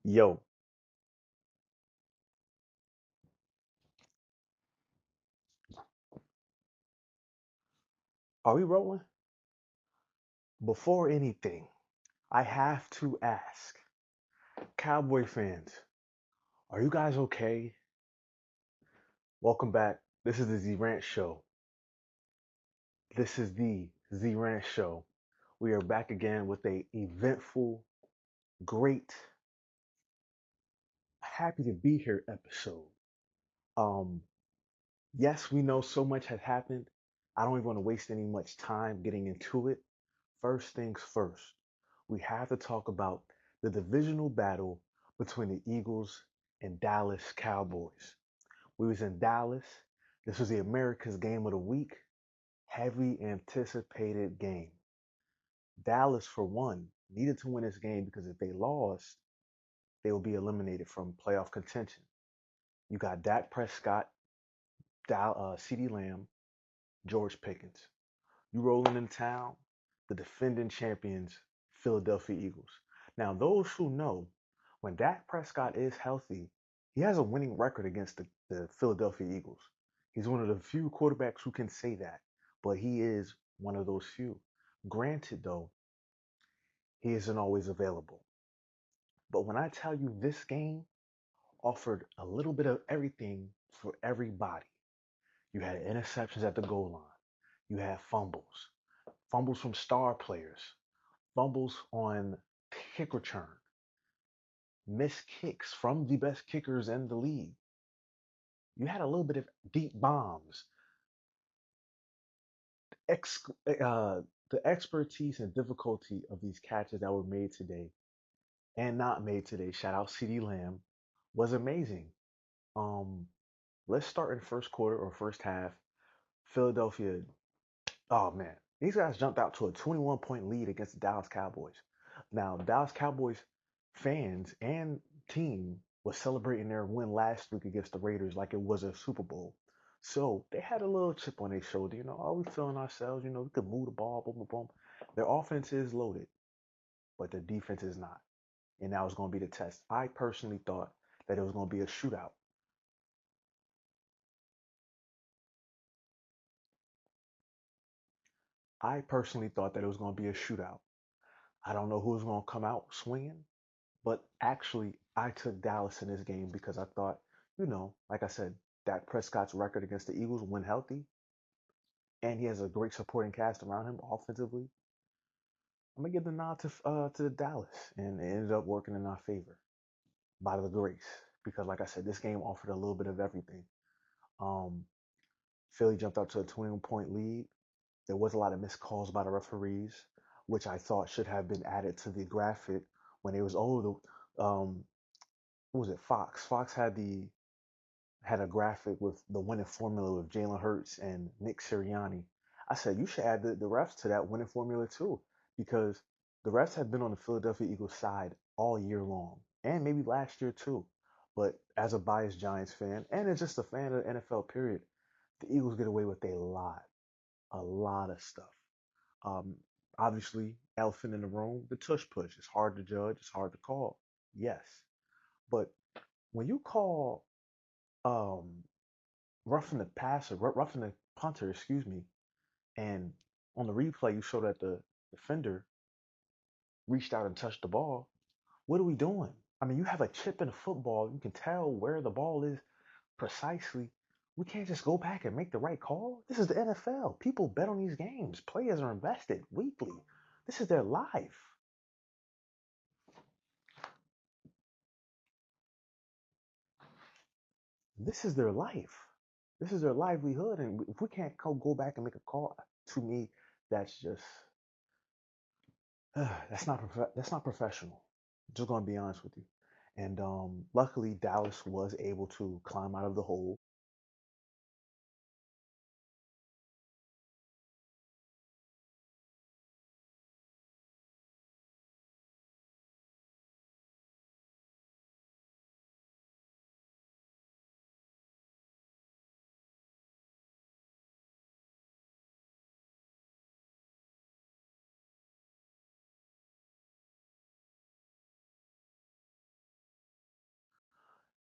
Yo, are we rolling? Before anything, I have to ask, Cowboy fans, are you guys okay? Welcome back. This is the Z Ranch Show. This is the Z Ranch Show. We are back again with a eventful, great, happy to be here episode. Um, yes, we know so much has happened. I don't even want to waste any much time getting into it. First things first, we have to talk about the divisional battle between the Eagles and Dallas Cowboys. We was in Dallas. This was the America's game of the week. Heavy anticipated game. Dallas, for one, needed to win this game because if they lost, they would be eliminated from playoff contention. You got Dak Prescott, CeeDee Lamb, George Pickens. You rolling in town, the defending champions, Philadelphia Eagles. Now, those who know, when Dak Prescott is healthy, he has a winning record against the Philadelphia Eagles. He's one of the few quarterbacks who can say that, but he is one of those few. Granted, though, he isn't always available. But when I tell you this game offered a little bit of everything for everybody, you had interceptions at the goal line, you had fumbles from star players, fumbles on kick return, missed kicks from the best kickers in the league. You had a little bit of deep bombs. Ex- the expertise and difficulty of these catches that were made today and not made today, shout out CeeDee Lamb, was amazing. Um, let's start in first quarter or first half. Philadelphia, oh man, these guys jumped out to a 21-point lead against the Dallas Cowboys. Now, Dallas Cowboys fans and team was celebrating their win last week against the Raiders like it was a Super Bowl. So they had a little chip on their shoulder, are we feeling ourselves? We could move the ball, boom, boom, boom. Their offense is loaded, but their defense is not. And that was going to be the test. I personally thought that it was going to be a shootout. I personally thought that it was going to be a shootout. I don't know who was going to come out swinging, but actually, I took Dallas in this game because I thought, like I said, Dak Prescott's record against the Eagles when healthy, and he has a great supporting cast around him offensively. I'm gonna give the nod to Dallas, and it ended up working in our favor by the grace because, like I said, this game offered a little bit of everything. Um, Philly jumped up to a 21-point lead. There was a lot of missed calls by the referees, which I thought should have been added to the graphic when it was what was it, Fox? Fox had a graphic with the winning formula with Jalen Hurts and Nick Sirianni. I said you should add the refs to that winning formula too, because the refs have been on the Philadelphia Eagles side all year long, and maybe last year too. But as a biased Giants fan, and as just a fan of the NFL period, the Eagles get away with a lot of stuff. Um, Obviously, elephant in the room, the tush push. It's hard to judge. It's hard to call. Yes, but when you call um, roughing the passer, roughing the punter, excuse me, and on the replay you show that the defender reached out and touched the ball. What are we doing? I mean, you have a chip in the football. You can tell where the ball is precisely. We can't just go back and make the right call. This is the NFL. People bet on these games. Players are invested weekly. This is their life. This is their life. This is their livelihood. And if we can't go back and make a call, to me, that's just that's not professional. Just gonna be honest with you. And luckily, Dallas was able to climb out of the hole.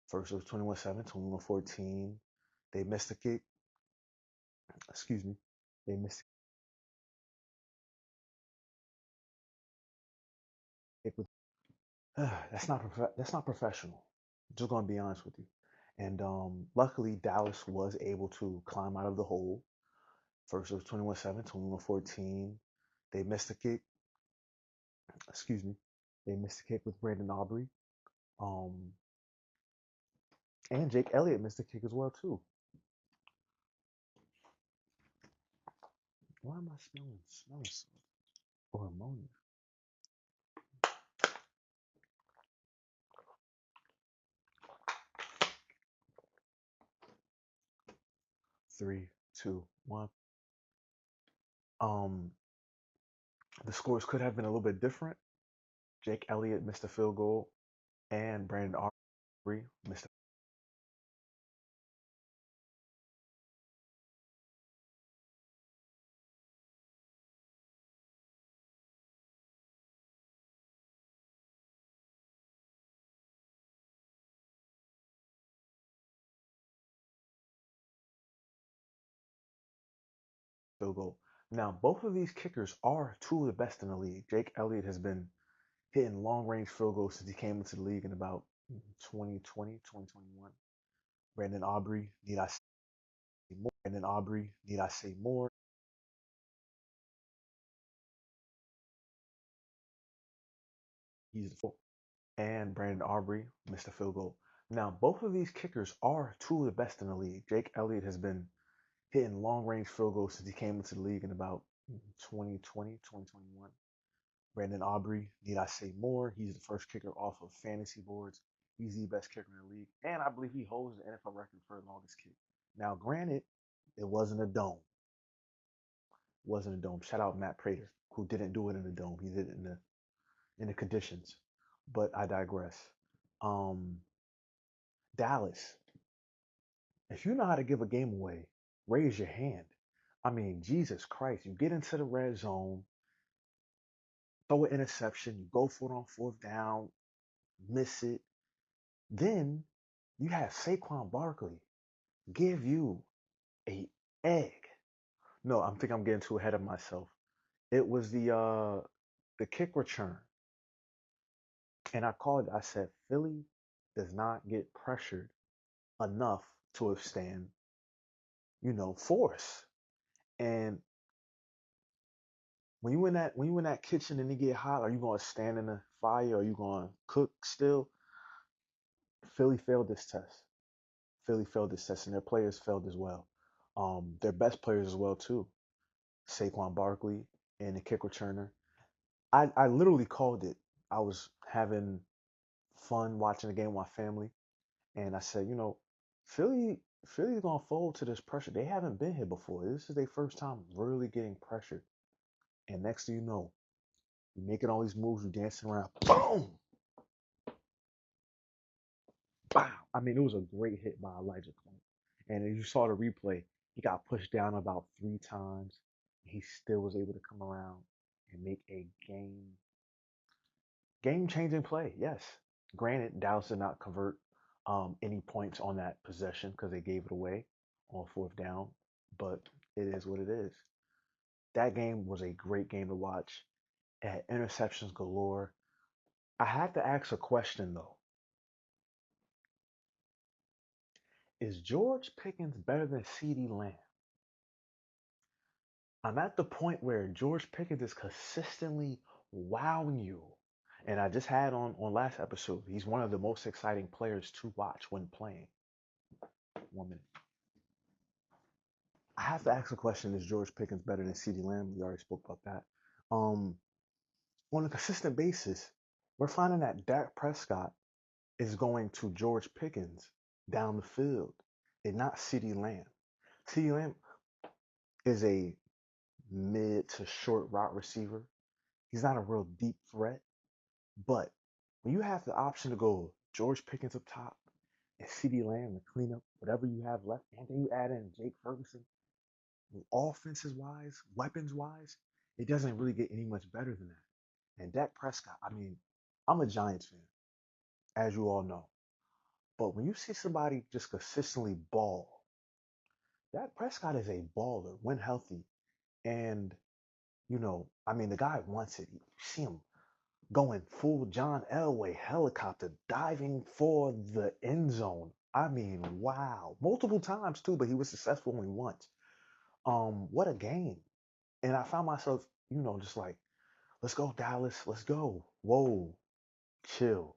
First it was 21-7, 21-14. They missed the kick. Excuse me. They missed the kick with that's not professional. Just gonna be honest with you. And luckily Dallas was able to climb out of the hole. First it was 21-7, 21-14. They missed the kick. Excuse me. They missed the kick with Brandon Aubrey. Um, and Jake Elliott missed the kick as well too. Why am I smelling or ammonia? 3, 2, 1. Um, the scores could have been a little bit different. Jake Elliott missed a field goal, and Brandon Aubrey missed a field goal. Now, both of these kickers are two of the best in the league. Jake Elliott has been hitting long range field goals since he came into the league in about 2020, 2021. Brandon Aubrey, need I say more? Brandon Aubrey, need I say more? He's the and Brandon Aubrey missed a field goal. Now, both of these kickers are two of the best in the league. Jake Elliott has been hitting long range field goals since he came into the league in about 2020, 2021. Brandon Aubrey, need I say more? He's the first kicker off of fantasy boards. He's the best kicker in the league. And I believe he holds the NFL record for the longest kick. Now, granted, it wasn't a dome. It wasn't a dome. Shout out Matt Prater, who didn't do it in the dome. He did it in the conditions. But I digress. Um, Dallas, if you know how to give a game away, raise your hand. I mean, Jesus Christ, you get into the red zone, throw an interception, you go for it on fourth down, miss it. Then you have Saquon Barkley give you a egg. No, I think I'm getting too ahead of myself. It was the kick return. And I called it, I said, Philly does not get pressured enough to withstand, force. And when you in that kitchen and it get hot, are you gonna stand in the fire? Or are you gonna cook still? Philly failed this test. Philly failed this test, and their players failed as well. Their best players as well too. Saquon Barkley and the kick returner. I literally called it. I was having fun watching the game with my family, and I said, Philly's gonna fold to this pressure. They haven't been here before. This is their first time really getting pressured. And next thing you know, you're making all these moves, you're dancing around, boom, wow. I mean, it was a great hit by Elijah Clem. And as you saw the replay, he got pushed down about 3 times. He still was able to come around and make a game changing play. Yes. Granted, Dallas did not convert any points on that possession because they gave it away on fourth down, but it is what it is. That game was a great game to watch. It had interceptions galore. I had to ask a question though. Is George Pickens better than CeeDee Lamb? I'm at the point where George Pickens is consistently wowing you. And I just had on last episode, he's one of the most exciting players to watch when playing. 1 minute. I have to ask the question: is George Pickens better than CeeDee Lamb? We already spoke about that. Um, on a consistent basis, we're finding that Dak Prescott is going to George Pickens down the field and not CeeDee Lamb. CeeDee Lamb is a mid to short route receiver. He's not a real deep threat, but when you have the option to go George Pickens up top and CeeDee Lamb to clean up whatever you have left, and then you add in Jake Ferguson, offenses wise, weapons wise, it doesn't really get any much better than that. And Dak Prescott, I mean, I'm a Giants fan, as you all know. But when you see somebody just consistently ball, that Prescott is a baller when healthy. And, I mean, the guy wants it. You see him going full John Elway helicopter diving for the end zone. I mean, wow. Multiple times too, but he was successful only once. What a game. And I found myself, just like, let's go, Dallas, let's go. Whoa, chill.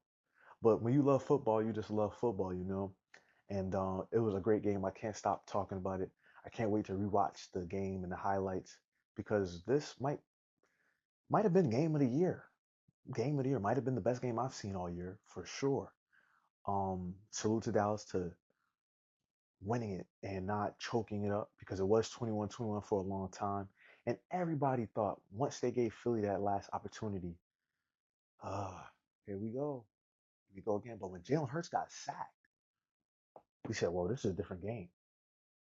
But when you love football, you just love football. And it was a great game. I can't stop talking about it. I can't wait to rewatch the game and the highlights because this might have been game of the year. Game of the year might have been the best game I've seen all year for sure. Salute to Dallas to winning it and not choking it up because it was 21-21 for a long time. And everybody thought once they gave Philly that last opportunity, uh, here we go. Here we go again. But when Jalen Hurts got sacked, we said, well, this is a different game.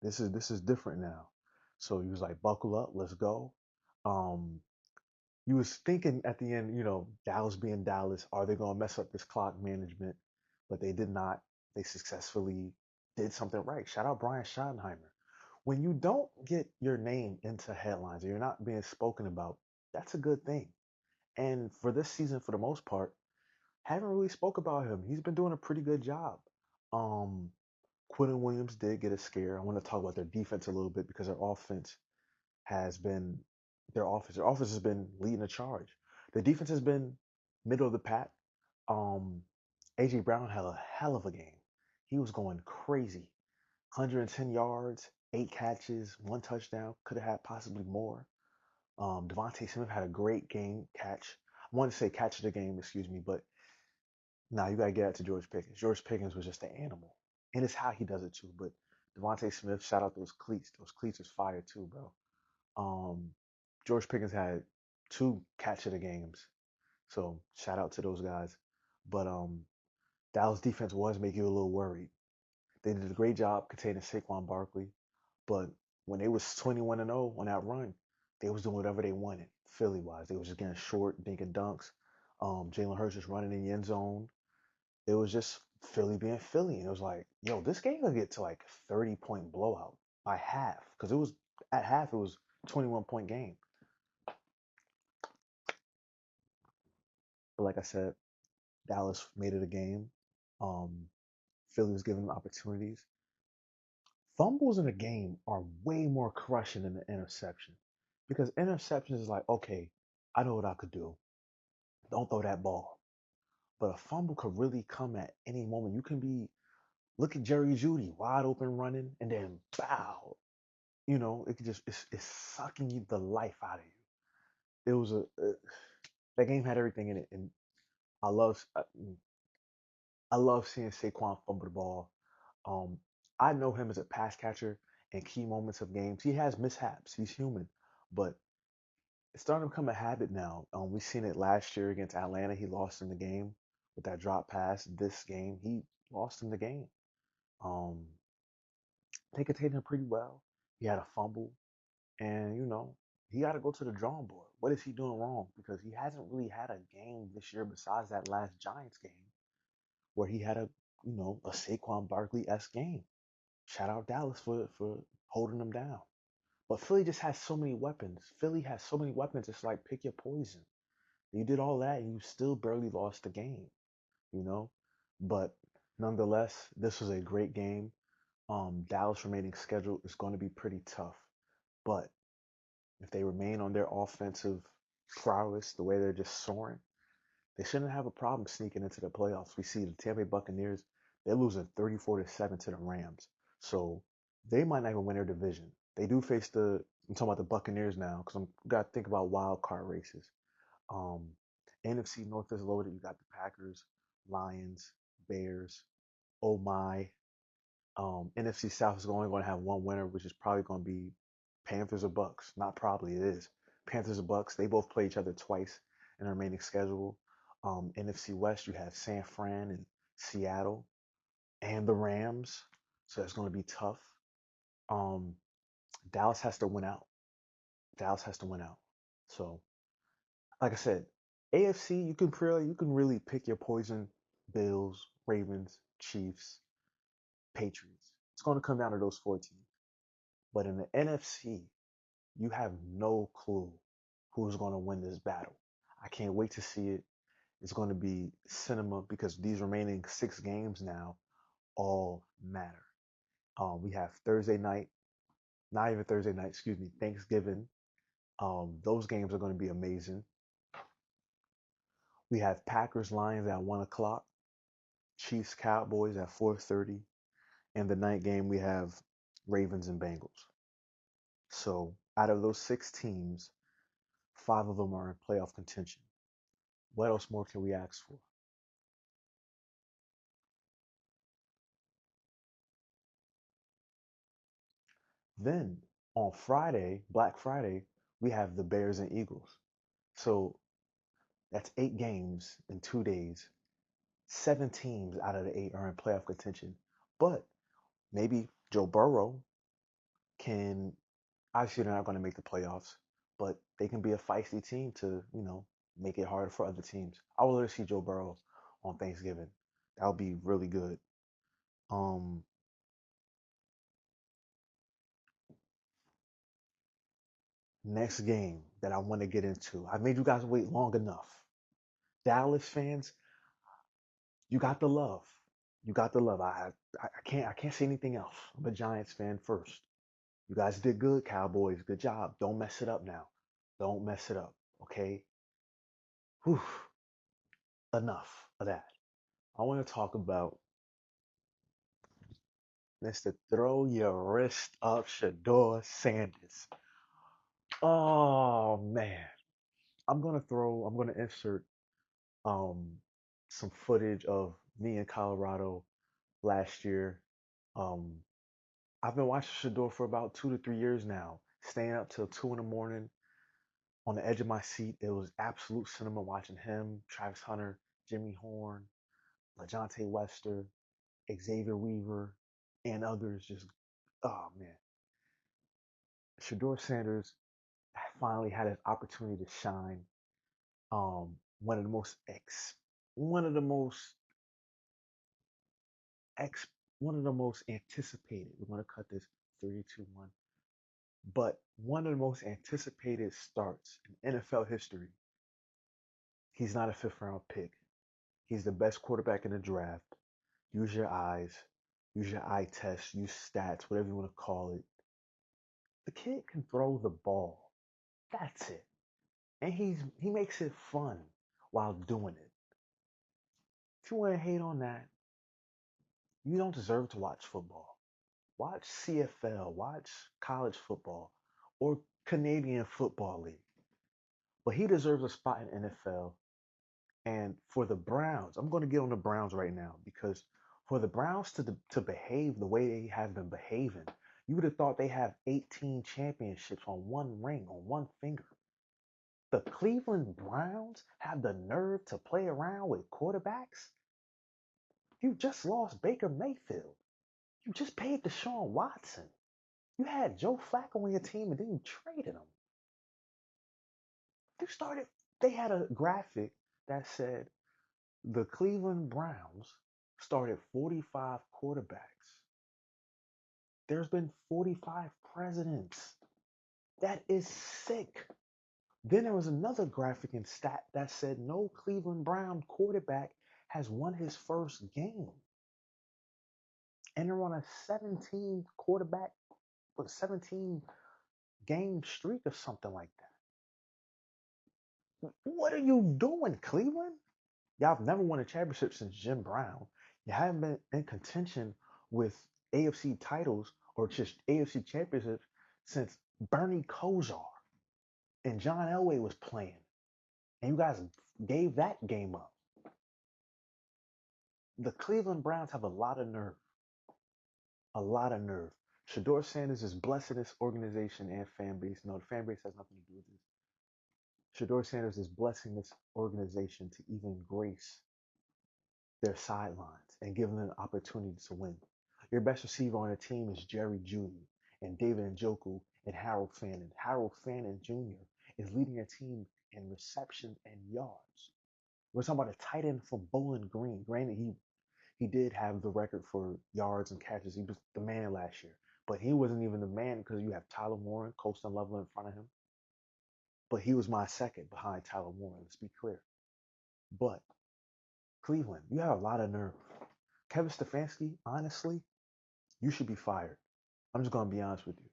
This is different now. So he was like, buckle up, let's go. Um, you was thinking at the end, Dallas being Dallas, are they gonna mess up this clock management? But they did not. They successfully did something right. Shout out Brian Schottenheimer. When you don't get your name into headlines or you're not being spoken about, that's a good thing. And for this season, for the most part, haven't really spoke about him. He's been doing a pretty good job. Um, Quinton Williams did get a scare. I want to talk about their defense a little bit because has been their offense has been leading the charge. The defense has been middle of the pack. Um, AJ Brown had a hell of a game. He was going crazy. 110 yards, 8 catches, 1 touchdown. Could have had possibly more. Devontae Smith had a great game catch. I wanted to say catch of the game, excuse me, but now you gotta get out to George Pickens. George Pickens was just an animal, and it's how he does it too. But Devontae Smith, shout out those cleats. Those cleats is fire too, bro. Um, George Pickens had 2 catch of the games, so shout out to those guys. But Dallas defense was making you a little worried. They did a great job containing Saquon Barkley, but when they was 21-0 on that run, they was doing whatever they wanted, Philly wise. They was just getting short, dinking dunks. Jalen Hurts just running in the end zone. It was just Philly being Philly, and it was like, yo, this game could get to like 30-point blowout by half because it was at half it was 21-point game. But like I said, Dallas made it a game. Um, Philly was giving them opportunities. Fumbles in a game are way more crushing than the interception because interception is like, okay, I know what I could do. Don't throw that ball. But a fumble could really come at any moment. You can be look at Jerry Judy wide open running and then bow. It could just it's sucking you the life out of you. It was that game had everything in it, and I love I, I love seeing Saquon fumble the ball. Um, I know him as a pass catcher in key moments of games. He has mishaps. He's human, but it's starting to become a habit now. We've seen it last year against Atlanta. He lost in the game with that drop pass. This game, he lost in the game. Um, they contained him pretty well. He had a fumble, and he got to go to the drawing board. What is he doing wrong? Because he hasn't really had a game this year besides that last Giants game where he had a Saquon Barkley-esque game. Shout out Dallas for holding them down. But Philly just has so many weapons. Philly has so many weapons. It's like pick your poison. You did all that and you still barely lost the game, you know? But nonetheless, this was a great game. Dallas remaining schedule is going to be pretty tough. But if they remain on their offensive prowess, the way they're just soaring, they shouldn't have a problem sneaking into the playoffs. We see the Tampa Bay Buccaneers, they're losing 34-7 to the Rams. So they might not even win their division. They do face I'm talking about the Buccaneers now because I'm got to think about wild card races. Um, NFC North is loaded. You got the Packers, Lions, Bears. Oh my. NFC South is only going to have one winner, which is probably going to be Panthers or Bucks. Not probably, it is. Panthers or Bucks. They both play each other twice in the remaining schedule. NFC West, you have San Fran and Seattle and the Rams. So that's going to be tough. Um, Dallas has to win out. Dallas has to win out. So like I said, AFC you can really pick your poison. Bills, Ravens, Chiefs. Patriots. It's going to come down to those four teams. But in the NFC, you have no clue who's going to win this battle. I can't wait to see it. It's going to be cinema because these remaining six games now all matter. We have Thursday night, not even Thursday night, excuse me, Thanksgiving. Those games are going to be amazing. We have Packers Lions at 1 o'clock, Chiefs Cowboys at 4:30, and the night game we have Ravens and Bengals. So out of those six teams, five of them are in playoff contention. What else more can we ask for? Then on Friday, Black Friday, we have the Bears and Eagles. So that's 8 games in 2 days. 7 teams out of the 8 are in playoff contention. But maybe Joe Burrow can, obviously they're not going to make the playoffs, but they can be a feisty team to, make it harder for other teams. I would love to see Joe Burrow on Thanksgiving. That would be really good. Um, Next game that I want to get into. I made you guys wait long enough. Dallas fans, you got the love. You got the love. I can't say anything else. I'm a Giants fan first. You guys did good, Cowboys. Good job. Don't mess it up now. Don't mess it up. Okay? Whew. Enough of that. I want to talk about Mr. Throw Your Wrist Up Shedeur Sanders. Oh man. I'm gonna insert um some footage of me in Colorado last year. Um I've been watching Shedeur for about 2 to 3 years now, staying up till 2 in the morning on the edge of my seat. It was absolute cinema watching him, Travis Hunter, Jimmy Horn, LaJohntay Wester, Xavier Weaver, and others. Just oh man, Shedeur Sanders finally had his opportunity to shine. One of the most one of the most ex, one of the most anticipated. We're gonna cut this 3, 2, 1. But one of the most anticipated starts in NFL history. He's not a fifth round pick. He's the best quarterback in the draft. Use your eyes, use your eye test, use stats, whatever you want to call it. The kid can throw the ball. That's it. And he makes it fun while doing it. If you want to hate on that, you don't deserve to watch football. Watch CFL, watch college football, or Canadian Football League. But he deserves a spot in NFL. And for the Browns, I'm going to get on the Browns right now because for the Browns to behave the way they have been behaving, you would have thought they have 18 championships on one ring, on one finger. The Cleveland Browns have the nerve to play around with quarterbacks. You just lost Baker Mayfield. You just paid Deshaun Watson. You had Joe Flacco on your team and then you traded him. You started, they had a graphic that said the Cleveland Browns started 45 quarterbacks. There's been 45 presidents. That is sick. Then there was another graphic and stat that said no Cleveland Brown quarterback has won his first game. And they're on a 17 quarterback, or 17 game streak or something like that. What are you doing, Cleveland? Y'all have never won a championship since Jim Brown. You haven't been in contention with AFC titles or just AFC championships since Bernie Kosar and John Elway was playing. And you guys gave that game up. The Cleveland Browns have a lot of nerve. A lot of nerve. Shedeur Sanders is blessing this organization and fan base. No, the fan base has nothing to do with this. Shedeur Sanders is blessing this organization to even grace their sidelines and give them an opportunity to win. Your best receiver on the team is Jerry Jeudy and David Njoku and Harold Fannin. Harold Fannin Jr. is leading your team in reception and yards. We're talking about a tight end from Bowling Green. Granted, He did have the record for yards and catches. He was the man last year. But he wasn't even the man because you have Tyler Warren, Colston Level in front of him. But he was my second behind Tyler Warren, let's be clear. But Cleveland, you have a lot of nerve. Kevin Stefanski, honestly, you should be fired. I'm just going to be honest with you.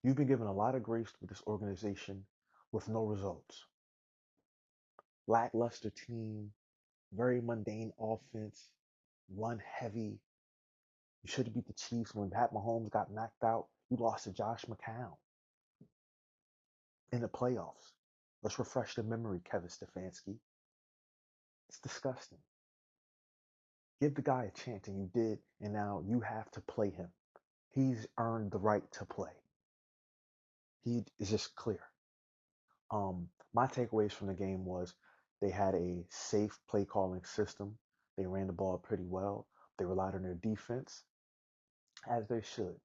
You've been given a lot of grace with this organization with no results. Lackluster team, very mundane offense, run heavy. You should have beat the Chiefs when Pat Mahomes got knocked out. You lost to Josh McCown in the playoffs. Let's refresh the memory, Kevin Stefanski. It's disgusting. Give the guy a chance, and you did, and now you have to play him. He's earned the right to play. He is just clear. My takeaways from the game was they had a safe play calling system. They ran the ball pretty well. They relied on their defense, as they should.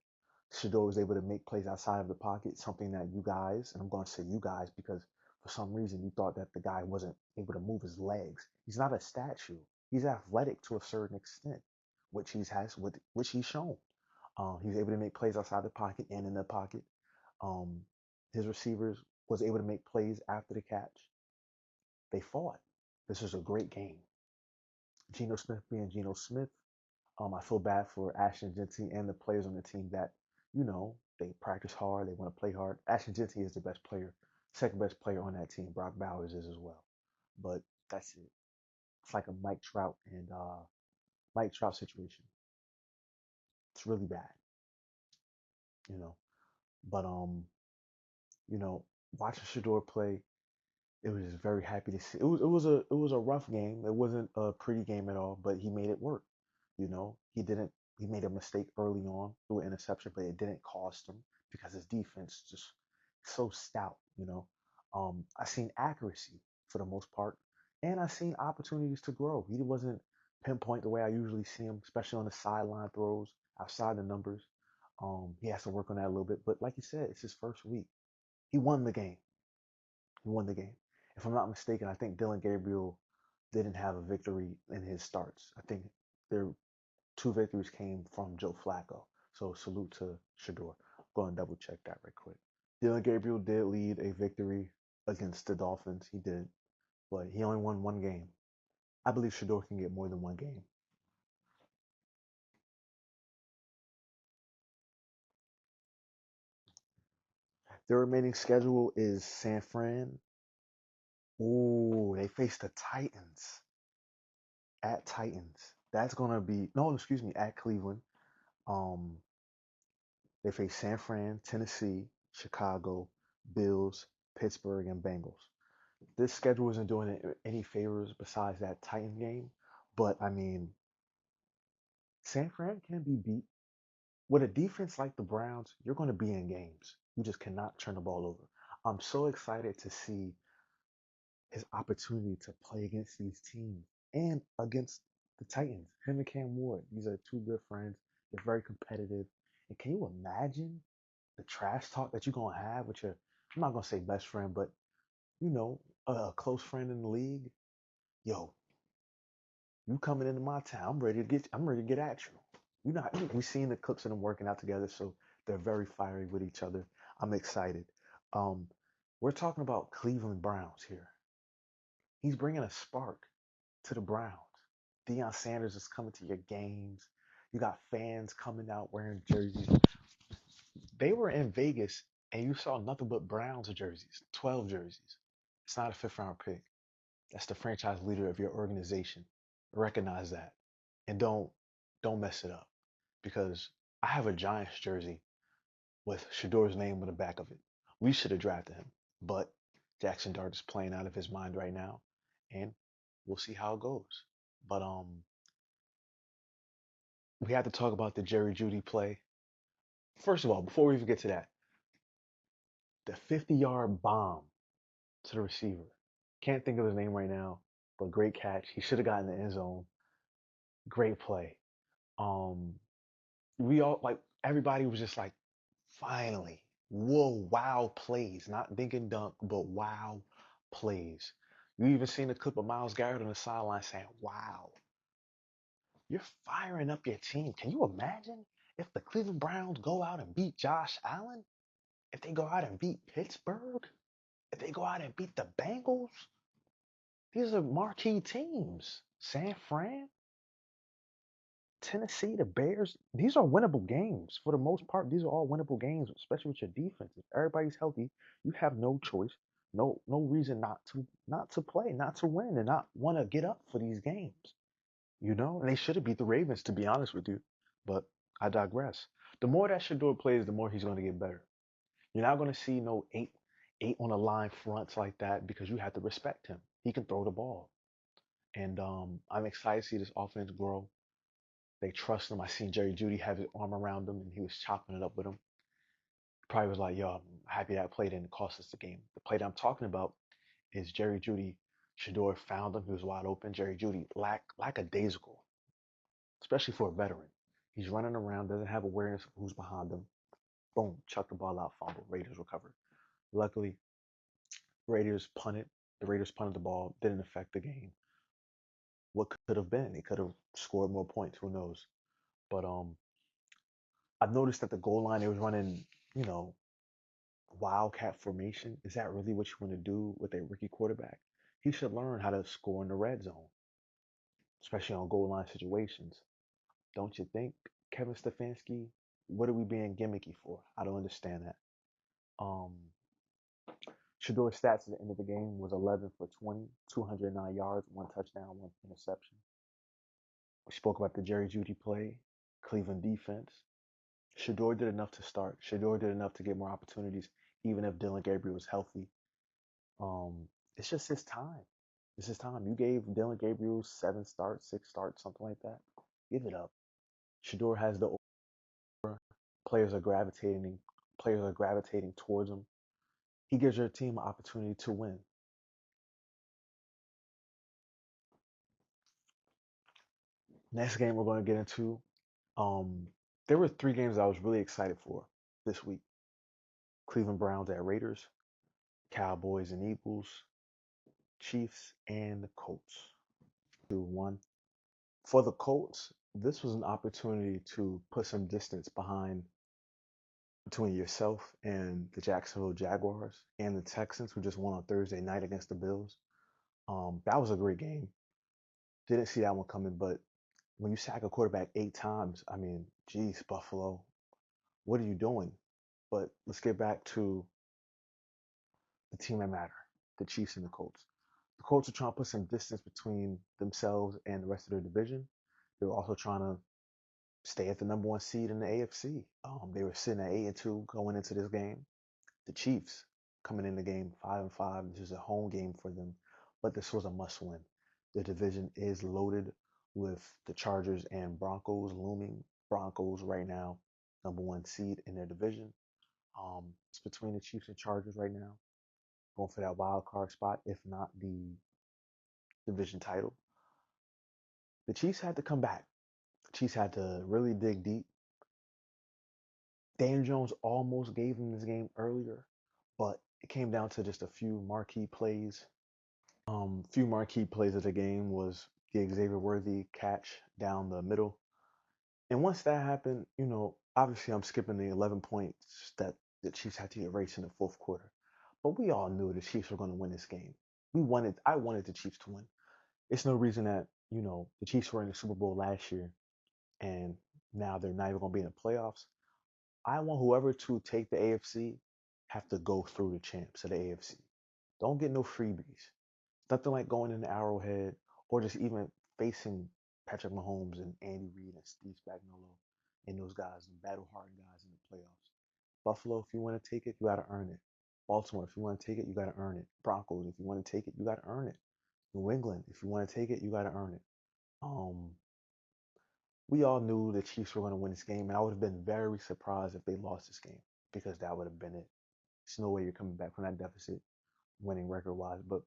Shedeur was able to make plays outside of the pocket, something that you guys, and I'm going to say you guys because for some reason you thought that the guy wasn't able to move his legs. He's not a statue. He's athletic to a certain extent, which he's shown. He's able to make plays outside the pocket and in the pocket. Um, his receivers was able to make plays after the catch. They fought. This was a great game. Geno Smith being Geno Smith. I feel bad for Ashton Genty and the players on the team that, they practice hard, they want to play hard. Ashton Genty is the best player, second best player on that team. Brock Bowers is as well. But that's it. It's like a Mike Trout situation. It's really bad, you know. But you know, watching Shador play, it was just very happy to see. It was a rough game. It wasn't a pretty game at all, but he made it work. He made a mistake early on through an interception, but it didn't cost him because his defense just so stout. I seen accuracy for the most part, and I seen opportunities to grow. He wasn't pinpoint the way I usually see him, especially on the sideline throws outside the numbers. He has to work on that a little bit, but like you said, it's his first week. He won the game. He won the game. If I'm not mistaken, I think Dylan Gabriel didn't have a victory in his starts. I think their two victories came from Joe Flacco. So salute to Shador. Go and double check that right quick. Dylan Gabriel did lead a victory against the Dolphins. He did, but he only won one game. I believe Shador can get more than one game. Their remaining schedule is San Fran. Ooh, they face the Titans at Titans. That's gonna be no, excuse me, at Cleveland. Um, they face San Fran, Tennessee, Chicago, Bills, Pittsburgh, and Bengals. This schedule isn't doing it any favors besides that Titan game, but I mean, San Fran can be beat. With a defense like the Browns, you're going to be in games. You just cannot turn the ball over. I'm so excited to see his opportunity to play against these teams and against the Titans. Him and Cam Ward, these are two good friends. They're very competitive. And can you imagine the trash talk that you're gonna have with your, I'm not gonna say best friend, but you know, a close friend in the league? Yo, you coming into my town? I'm ready to get at you. We've seen the clips of them working out together, so they're very fiery with each other. I'm excited. Um, we're talking about Cleveland Browns here. He's bringing a spark to the Browns. Deion Sanders is coming to your games. You got fans coming out wearing jerseys. They were in Vegas and you saw nothing but Browns jerseys, 12 jerseys. It's not a fifth round pick. That's the franchise leader of your organization. Recognize that. And don't mess it up. Because I have a Giants jersey with Shador's name on the back of it. We should have drafted him. But Jackson Dart is playing out of his mind right now. And we'll see how it goes. But we have to talk about the Jerry Judy play. First of all, before we even get to that, the 50-yard bomb to the receiver. Can't think of his name right now, but great catch. He should have gotten the end zone. Great play. Um, we all like everybody was just like, finally, whoa, wow plays, not dink and dunk, but wow plays. You even seen a clip of Miles Garrett on the sideline saying, "Wow." You're firing up your team. Can you imagine if the Cleveland Browns go out and beat Josh Allen? If they go out and beat Pittsburgh? If they go out and beat the Bengals? These are marquee teams. San Fran, Tennessee, the Bears. These are winnable games for the most part. These are all winnable games, especially with your defense. If everybody's healthy, you have no choice, no reason not to play, not to win, and not want to get up for these games. And they should have beat the Ravens, to be honest with you. But I digress. The more that Shedeur plays, the more he's going to get better. You're not going to see no eight on the line fronts like that because you have to respect him. He can throw the ball, and I'm excited to see this offense grow. They trust him. I seen Jerry Judy have his arm around him, and he was chopping it up with him. Probably was like, "Yo, I'm happy that play didn't cost us the game." The play that I'm talking about is Jerry Judy. Shedeur found him. He was wide open. Jerry Judy lackadaisical, especially for a veteran. He's running around, doesn't have awareness of who's behind him. Boom, chuck the ball out, fumble. Raiders recovered. Luckily, Raiders punted. The Raiders punted the ball, didn't affect the game. What could have been? He could have scored more points. Who knows? But I've noticed that the goal line they was running, you know, wildcat formation. Is that really what you want to do with a rookie quarterback? He should learn how to score in the red zone, especially on goal line situations. Don't you think, Kevin Stefanski? What are we being gimmicky for? I don't understand that. Um, Shador's stats at the end of the game was 11 for 20, 209 yards, one touchdown, one interception. We spoke about the Jerry Judy play, Cleveland defense. Shador did enough to start. Shador did enough to get more opportunities, even if Dylan Gabriel was healthy. It's just his time. It's his time. You gave Dylan Gabriel 7 starts, 6 starts, something like that. Give it up. Shador has the aura. Players are gravitating. Players are gravitating towards him. He gives your team an opportunity to win. Next game we're going to get into. Um, there were 3 games I was really excited for this week: Cleveland Browns at Raiders, Cowboys and Eagles, Chiefs and the Colts. 2-1. For the Colts, this was an opportunity to put some distance behind between yourself and the Jacksonville Jaguars and the Texans, who just won on Thursday night against the Bills. That was a great game. Didn't see that one coming, but when you sack a quarterback 8 times, I mean, geez, Buffalo, what are you doing? But let's get back to the team that matter, the Chiefs and the Colts. The Colts are trying to put some distance between themselves and the rest of their division. They were also trying to stay at the number one seed in the AFC. They were sitting at 8-2 going into this game. The Chiefs coming in the game 5-5. This is a home game for them, but this was a must-win. The division is loaded with the Chargers and Broncos looming. Broncos right now, number one seed in their division. It's between the Chiefs and Chargers right now, going for that wild card spot, if not the division title. The Chiefs had to come back. The Chiefs had to really dig deep. Dan Jones almost gave him this game earlier, but it came down to just a few marquee plays. Few marquee plays of the game was the Xavier Worthy catch down the middle. And once that happened, obviously I'm skipping the 11 points that the Chiefs had to erase in the fourth quarter. But we all knew the Chiefs were going to win this game. I wanted the Chiefs to win. It's no reason that, the Chiefs were in the Super Bowl last year and now they're not even going to be in the playoffs. I want whoever to take the AFC have to go through the champs of the AFC. Don't get no freebies. Nothing like going in the Arrowhead or just even facing Patrick Mahomes and Andy Reid and Steve Spagnuolo and those guys, the battle hardened guys in the playoffs. Buffalo, if you want to take it, you got to earn it. Baltimore, if you want to take it, you got to earn it. Broncos, if you want to take it, you got to earn it. New England, if you want to take it, you got to earn it. Um, we all knew the Chiefs were going to win this game, and I would have been very surprised if they lost this game because that would have been it. There's no way you're coming back from that deficit, winning record wise. But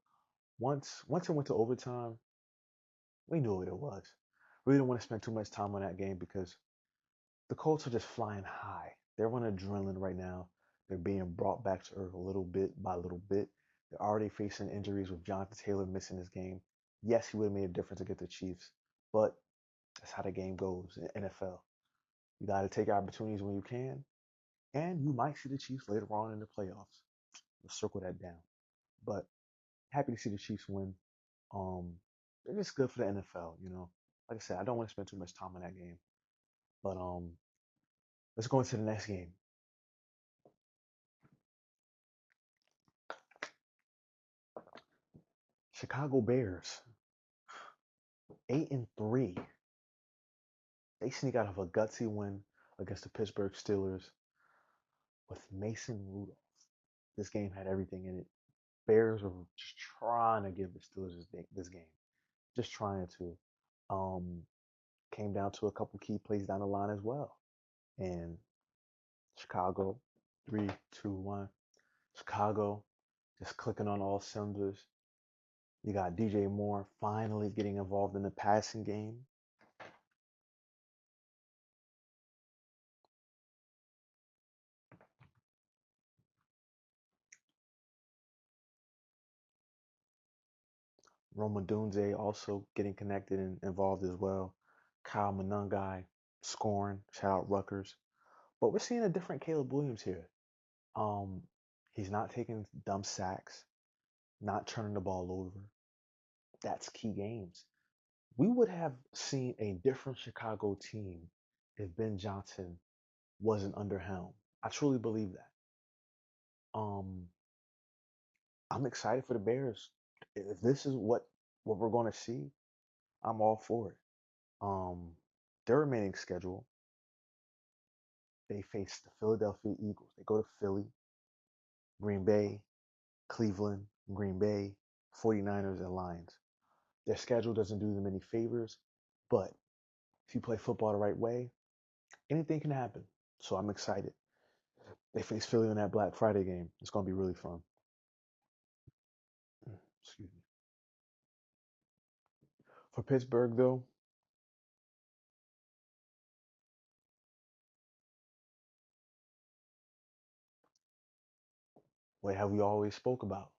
once it went to overtime, we knew what it was. We didn't want to spend too much time on that game because the Colts are just flying high. They're on adrenaline right now. They're being brought back to earth a little bit by little bit. They're already facing injuries with Jonathan Taylor missing this game. Yes, he would have made a difference against the Chiefs, but That's how the game goes in NFL. You got to take opportunities when you can, and you might see the Chiefs later on in the playoffs. Let's circle that down. But happy to see the Chiefs win. Um, it's just good for the NFL. Like I said, I don't want to spend too much time on that game. But let's go into the next game. Chicago Bears, 8-3. They sneak out of a gutsy win against the Pittsburgh Steelers with Mason Rudolph. This game had everything in it. Bears were just trying to give the Steelers this game, just trying to. Um, Came down to a couple key plays down the line as well. And Chicago, 3, 2, 1. Chicago just clicking on all cylinders. You got DJ Moore finally getting involved in the passing game. Roma Dunze also getting connected and involved as well. Kyle Monangai scoring. Shout out Rutgers. But we're seeing a different Caleb Williams here. Um, he's not taking dumb sacks, not turning the ball over. That's key games. We would have seen a different Chicago team if Ben Johnson wasn't under helm. I truly believe that. Um, I'm excited for the Bears. If this is what we're going to see, I'm all for it. Um, their remaining schedule, they face the Philadelphia Eagles. They go to Philly, Green Bay, Cleveland, Green Bay, 49ers, and Lions. Their schedule doesn't do them any favors, but if you play football the right way, anything can happen. So I'm excited. They face Philly on that Black Friday game. It's going to be really fun. Excuse me. For Pittsburgh, though, what have we always spoke about?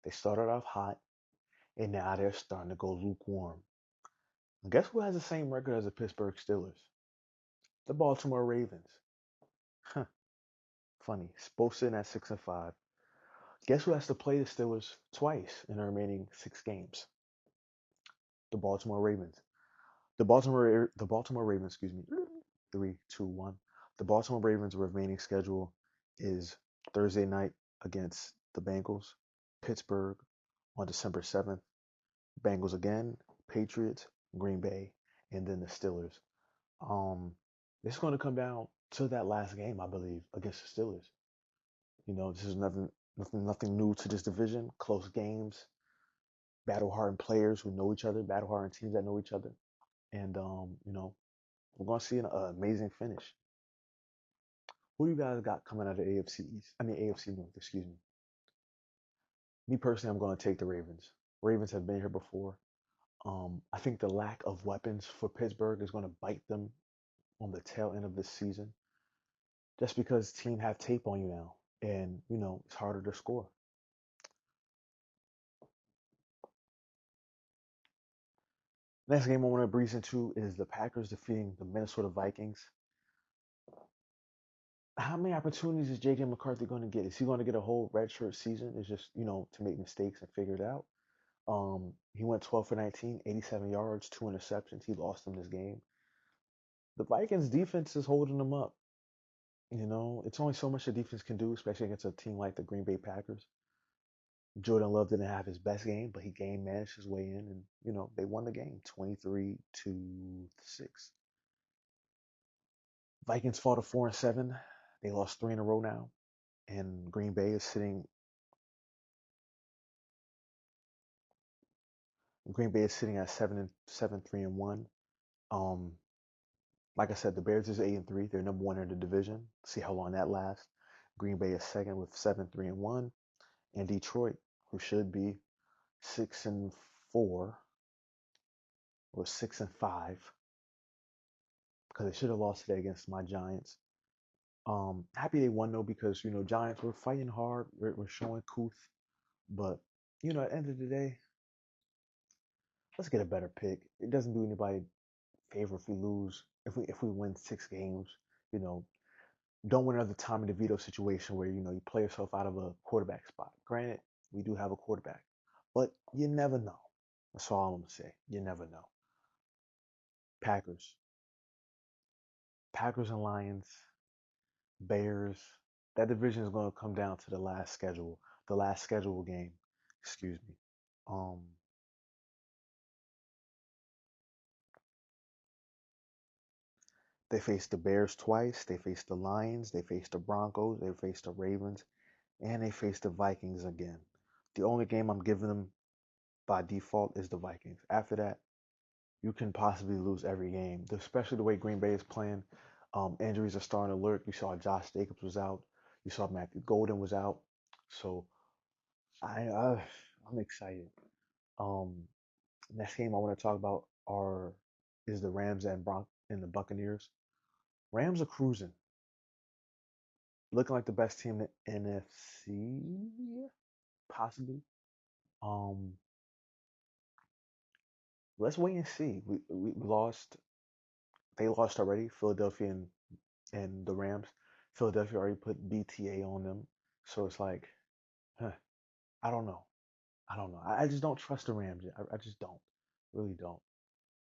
They started off hot, and now they're starting to go lukewarm. And guess who has the same record as the Pittsburgh Steelers? The Baltimore Ravens. Huh, funny. Both sitting at 6-5. Guess who has to play the Steelers twice in the remaining 6 games? The Baltimore Ravens. The Baltimore Ravens, excuse me. 3, 2, 1. The Baltimore Ravens' remaining schedule is Thursday night against the Bengals, Pittsburgh on December 7th, Bengals again, Patriots, Green Bay, and then the Steelers. Um, it's going to come down to that last game, I believe, against the Steelers. This is nothing new to this division. Close games, battle hardened players who know each other, battle hardened teams that know each other, and we're going to see an amazing finish. Who do you guys got coming out of AFC East? I mean AFC North, excuse me. Me personally, I'm going to take the Ravens. Ravens have been here before. I think the lack of weapons for Pittsburgh is going to bite them on the tail end of this season, just because team have tape on you now, and it's harder to score. Next game I want to breeze into is the Packers defeating the Minnesota Vikings. How many opportunities is JJ McCarthy going to get? Is he going to get a whole redshirt season? It's just to make mistakes and figure it out. He went 12 for 19, 87 yards, 2 interceptions. He lost them this game. The Vikings defense is holding them up. It's only so much the defense can do, especially against a team like the Green Bay Packers. Jordan Love didn't have his best game, but he game managed his way in, and they won the game 23-6. Vikings fall to 4-7. They lost 3 in a row now, and Green Bay is sitting at 7-7, 3-1. Um, like I said, the Bears is 8-3. They're number one in the division. See how long that lasts. Green Bay is second with 7-3-1, and Detroit, who should be 6-4 or 6-5, because they should have lost today against my Giants. Happy they won though, because Giants were fighting hard. We're showing couth, but at the end of the day, let's get a better pick. It doesn't do anybody favor if we lose, if we win 6 games. You know, don't win another Tommy DeVito situation where you play yourself out of a quarterback spot. Granted, we do have a quarterback, but you never know. That's all I'm gonna say. You never know. Packers, Packers and Lions, Bears. That division is gonna come down to the last schedule game. Excuse me. Um, they faced the Bears twice. They faced the Lions. They faced the Broncos. They faced the Ravens, and they faced the Vikings again. The only game I'm giving them by default is the Vikings. After that, you can possibly lose every game, especially the way Green Bay is playing. Injuries are starting to lurk. You saw Josh Jacobs was out. You saw Matthew Golden was out. So I I'm excited. Um, Next game I want to talk about are is the Rams and the Buccaneers. Rams are cruising, looking like the best team in the NFC, possibly. Um, let's wait and see. We lost. They lost already. Philadelphia and the Rams. Philadelphia already put BTA on them, so it's like, huh, I don't know. I don't know. I just don't trust the Rams yet. I just don't. Really don't.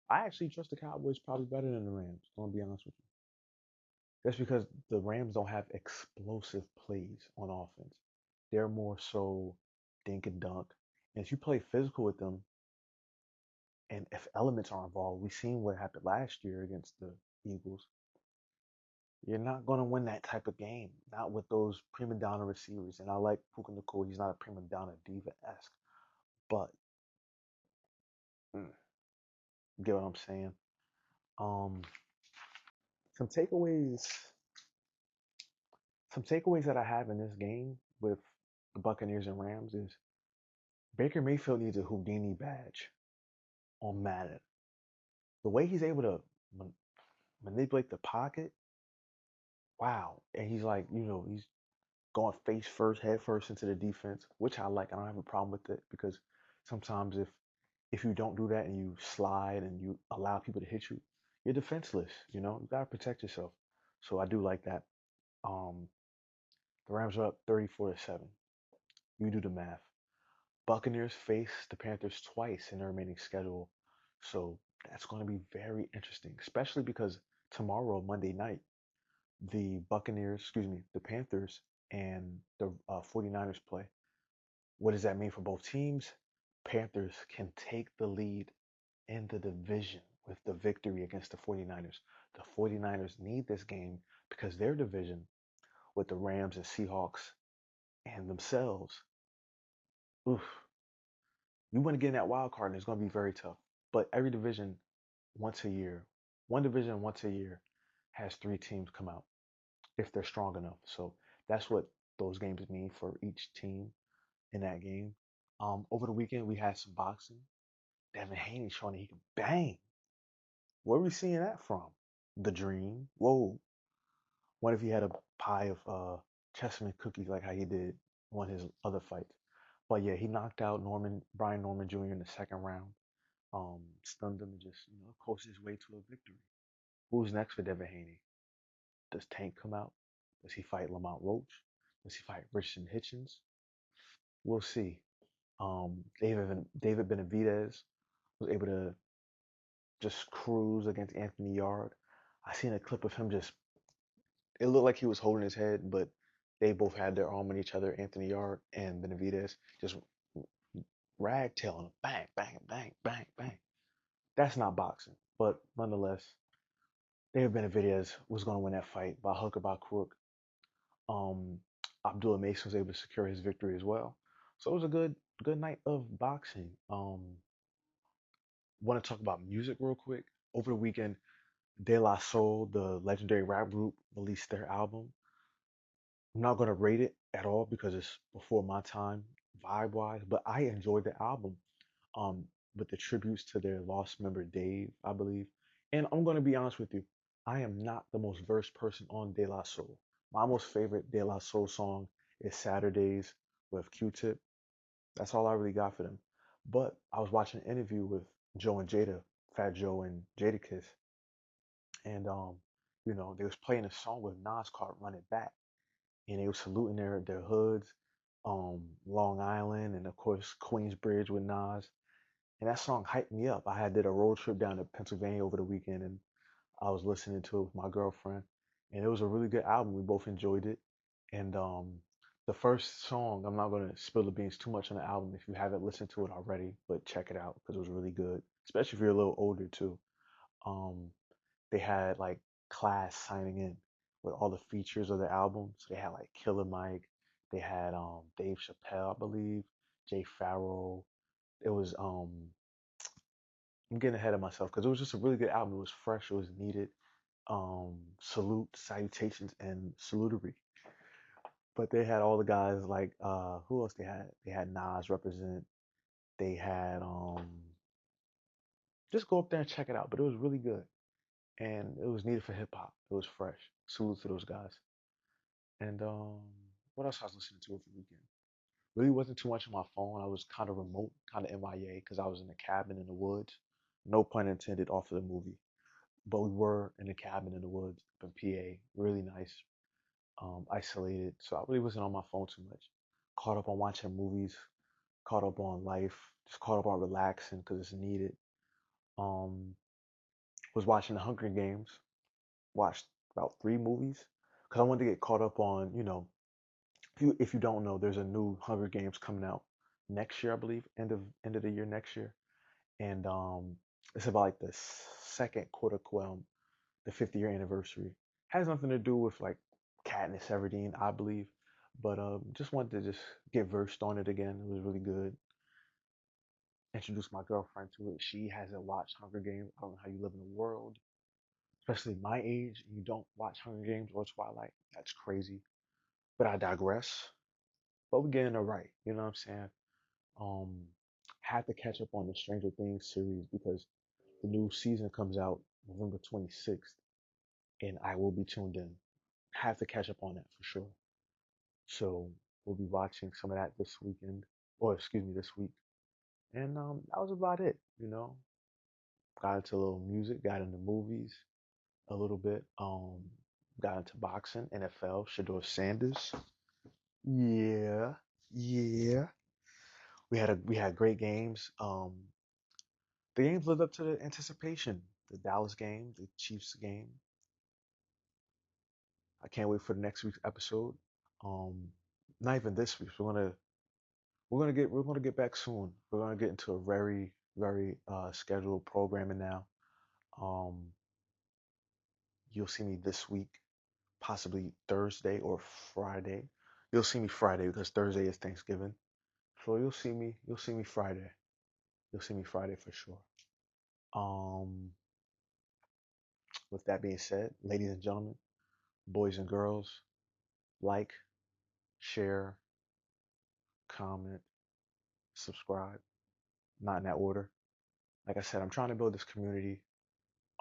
I actually trust the Cowboys probably better than the Rams. I'm gonna be honest with you. That's because the Rams don't have explosive plays on offense. They're more so dink and dunk. And if you play physical with them, and if elements are involved, we've seen what happened last year against the Eagles. You're not going to win that type of game, not with those prima donna receivers. And I like Puka Nicole. He's not a prima donna diva esque, but mm, you get what I'm saying. Um, some takeaways, some takeaways that I have in this game with the Buccaneers and Rams is Baker Mayfield needs a Houdini badge on Madden. The way he's able to man- manipulate the pocket, wow. And he's like, he's going face first, head first into the defense, which I like. I don't have a problem with it because sometimes if you don't do that and you slide and you allow people to hit you, you're defenseless. You gotta protect yourself. So I do like that. Um, the Rams are up 34-7. You do the math. Buccaneers face the Panthers twice in their remaining schedule, so that's going to be very interesting, especially because tomorrow, Monday night, the Panthers and the 49ers play. What does that mean for both teams? Panthers can take the lead in the division with the victory against the 49ers. The 49ers need this game because their division with the Rams and Seahawks and themselves, oof, you want to get in that wild card and it's going to be very tough. But every division once a year, one division once a year has 3 teams come out if they're strong enough. So that's what those games mean for each team in that game. Over the weekend we had some boxing. Devin Haney showing that he can bang. Where are we seeing that from? The Dream. Whoa. What if he had a pie of chessmen cookies like how he did on his other fights? But yeah, he knocked out Brian Norman Jr. in the second round. Stunned him and just coasted his way to a victory. Who's next for Devin Haney? Does Tank come out? Does he fight Lamont Roach? Does he fight Richardson Hitchens? We'll see. David Benavidez was able to just cruise against Anthony Yard. I seen a clip of him just. It looked like he was holding his head, but they both had their arm on each other. Anthony Yard and Benavidez just ragtailing him, bang, bang, bang, bang, bang. That's not boxing, but nonetheless, David Benavidez was going to win that fight by hook or by crook. Um, Abdullah Mason was able to secure his victory as well. So it was a good night of boxing. Want to talk about music real quick? Over the weekend, De La Soul, the legendary rap group, released their album. I'm not gonna rate it at all because it's before my time, vibe wise, but I enjoyed the album. Um, with the tributes to their lost member Dave, I believe. And I'm gonna be honest with you, I am not the most versed person on De La Soul. My most favorite De La Soul song is Saturdays with Q-Tip. That's all I really got for them. But I was watching an interview with Joe and Jada, Fat Joe and Jadakiss, and they was playing a song with Nas called "Run It Back," and they was saluting their hoods, Long Island, and of course Queensbridge with Nas. And that song hyped me up. I had did a road trip down to Pennsylvania over the weekend, and I was listening to it with my girlfriend, and it was a really good album. We both enjoyed it. And the first song, I'm not gonna spill the beans too much on the album if you haven't listened to it already, but check it out because it was really good, especially if you're a little older too. Um, they had like Class signing in with all the features of the album. So they had like Killer Mike, they had Dave Chappelle, I believe, Jay Farrell. It was I'm getting ahead of myself because it was just a really good album. It was fresh, it was needed. Salute, salutations, and salutatory. But they had all the guys like who else they had? They had Nas represent. They had just go up there and check it out. But it was really good. And it was needed for hip hop. It was fresh. Salute to those guys. And what else I was listening to over the weekend? Really wasn't too much on my phone. I was kind of remote, kind of MIA because I was in a cabin in the woods. No pun intended off of the movie. But we were in a cabin in the woods up in PA. Really nice, isolated. So I really wasn't on my phone too much. Caught up on watching movies, caught up on life, just caught up on relaxing because it's needed. Um, was watching the Hunger Games. Watched about three movies because I wanted to get caught up on, if you don't know, there's a new Hunger Games coming out next year, I believe, end of the year next year, and it's about like the second quote unquote the 50-year anniversary. Has nothing to do with like Katniss Everdeen, I believe, but just wanted to just get versed on it again. It was really good. Introduced my girlfriend to it. She hasn't watched Hunger Games. I don't know how you live in a world, especially my age, and you don't watch Hunger Games or Twilight. That's crazy. But I digress. But we're getting it right. You know what I'm saying? Um, had to catch up on the Stranger Things series because the new season comes out November 26th, and I will be tuned in. Have to catch up on that for sure. So we'll be watching some of that this weekend, or excuse me, this week. And that was about it. Got into a little music, got into movies a little bit. Got into boxing, NFL, Shedeur Sanders. Yeah, yeah. We had great games. The games lived up to the anticipation. The Dallas game, the Chiefs game. I can't wait for the next week's episode. Um, Not even this week. We're gonna get back soon. We're gonna get into a very very scheduled programming now. Um, you'll see me this week, possibly Thursday or Friday. You'll see me Friday because Thursday is Thanksgiving. So you'll see me Friday. You'll see me Friday for sure. Um, with that being said, ladies and gentlemen, boys and girls, like, share, comment, subscribe. Not in that order. Like I said, I'm trying to build this community.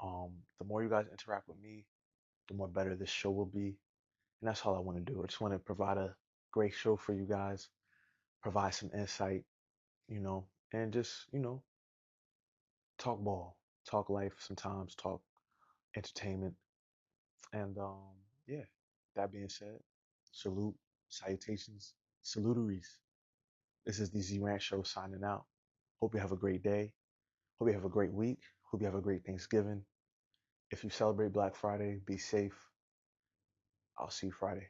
The more you guys interact with me, the more better this show will be. And that's all I want to do. I just want to provide a great show for you guys, provide some insight, and just, talk ball, talk life sometimes, talk entertainment. And yeah, that being said, salute, salutations, salutaries. This is the Z Ranch Show signing out. Hope you have a great day. Hope you have a great week. Hope you have a great Thanksgiving. If you celebrate Black Friday, be safe. I'll see you Friday.